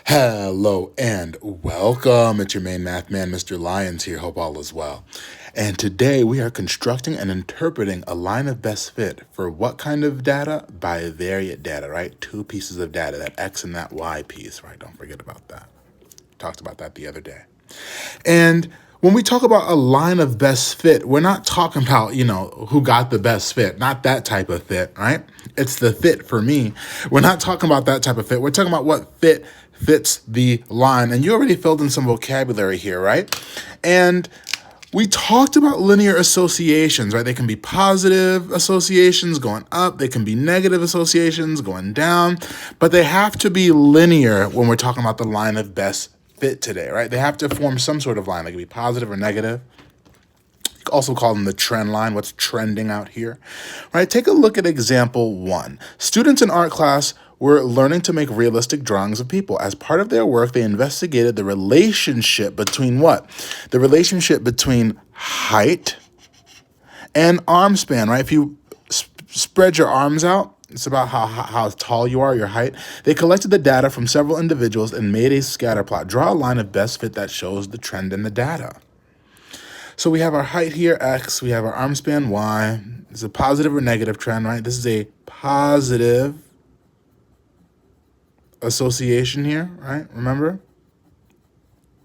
Hello and welcome. It's your main math man, Mr. Lyons here. Hope all is well. And today we are constructing and interpreting a line of best fit for what kind of data? Bivariate data, right? Two pieces of data, that X and that Y piece, right? Don't forget about that. Talked about that the other day. And when we talk about a line of best fit, we're not talking about, who got the best fit, not that type of fit, right? It's the fit for me. We're not talking about that type of fit. We're talking about what fits the line. And you already filled in some vocabulary here, right? And we talked about linear associations, right? They can be positive associations going up. They can be negative associations going down, but they have to be linear when we're talking about the line of best fit today, right? They have to form some sort of line. They can be positive or negative. You can also call them the trend line, what's trending out here, right? Take a look at example 1. Students in art class were learning to make realistic drawings of people. As part of their work, they investigated the relationship between what? The relationship between height and arm span, right? If you spread your arms out, it's about how tall you are, your height. They collected the data from several individuals and made a scatter plot. Draw a line of best fit that shows the trend in the data. So we have our height here, X. We have our arm span, Y. It's a positive or negative trend, right? This is a positive association here, right? Remember?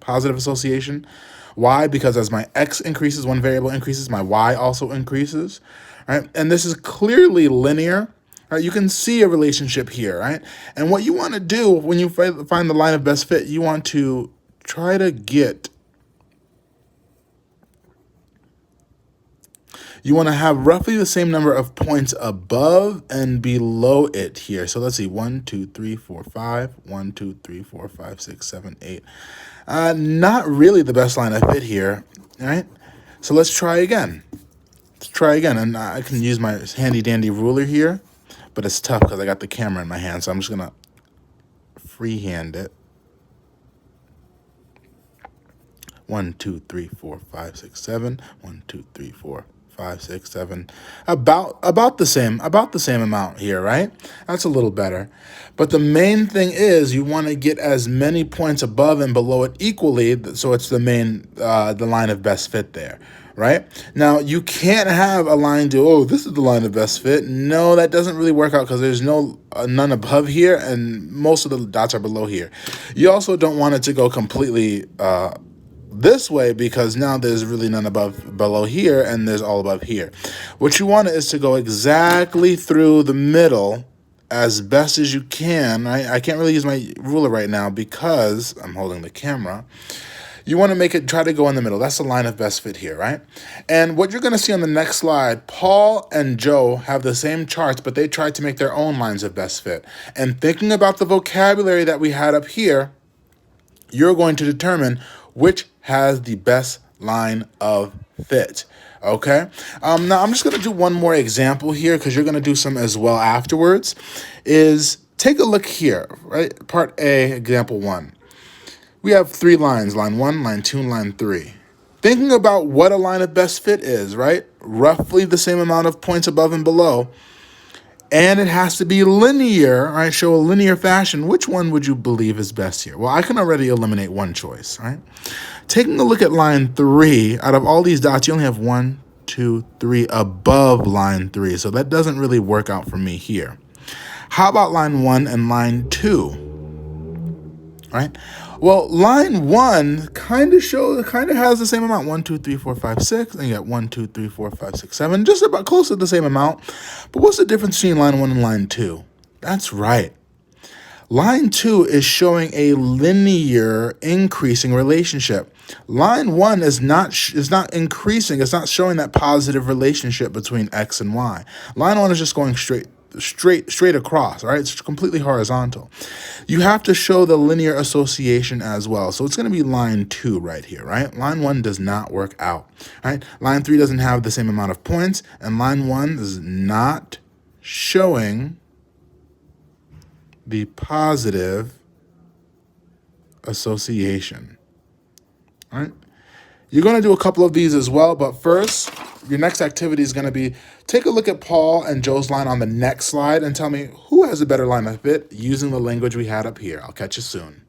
Positive association. Why? Because as my X increases, one variable increases, my Y also increases, right? And this is clearly linear, right? You can see a relationship here, right? And what you want to do when you find the line of best fit, you want to try to get, you want to have roughly the same number of points above and below it here. So let's see, 1, 2, 3, 4, 5, 1, 2, 3, 4, 5, 6, 7, 8. Not really the best line of fit here, right? So let's try again. And I can use my handy dandy ruler here, but it's tough because I got the camera in my hand, so I'm just gonna freehand it. 1, 2, 3, 4, 5, 6, 7. 1, 2, 3, 4, 5, 6, 7. About the same amount here, right? That's a little better. But the main thing is you want to get as many points above and below it equally, so it's the line of best fit there, right? Now, you can't have a line do, oh, this is the line of best fit. No, that doesn't really work out because there's none above here and most of the dots are below here. You also don't want it to go completely this way because now there's really none below here and there's all above here. What you want is to go exactly through the middle as best as you can. I can't really use my ruler right now because I'm holding the camera. You want to try to go in the middle. That's the line of best fit here, right? And what you're going to see on the next slide, Paul and Joe have the same charts, but they tried to make their own lines of best fit. And thinking about the vocabulary that we had up here, you're going to determine which has the best line of fit. Okay. Now I'm just going to do one more example here because you're going to do some as well afterwards. Take a look here, right? Part A, example 1. We have 3 lines, line 1, line 2, and line 3. Thinking about what a line of best fit is, right? Roughly the same amount of points above and below. And it has to be linear, right? Show a linear fashion. Which one would you believe is best here? Well, I can already eliminate one choice, right? Taking a look at line 3, out of all these dots, you only have 1, 2, 3 above line 3. So that doesn't really work out for me here. How about line 1 and line 2? Right? Well, line 1 kind of has the same amount. 1, 2, 3, 4, 5, 6. And you got 1, 2, 3, 4, 5, 6, 7. Just about close to the same amount. But what's the difference between line 1 and line 2? That's right. Line 2 is showing a linear increasing relationship. Line 1 is not increasing. It's not showing that positive relationship between X and Y. Line 1 is just going straight across, right? It's completely horizontal. You have to show the linear association as well. So it's going to be line 2 right here, right? Line 1 does not work out, right? Line 3 doesn't have the same amount of points, and line 1 is not showing the positive association, right? You're going to do a couple of these as well, but first, your next activity is going to be take a look at Paul and Joe's line on the next slide and tell me who has a better line of fit using the language we had up here. I'll catch you soon.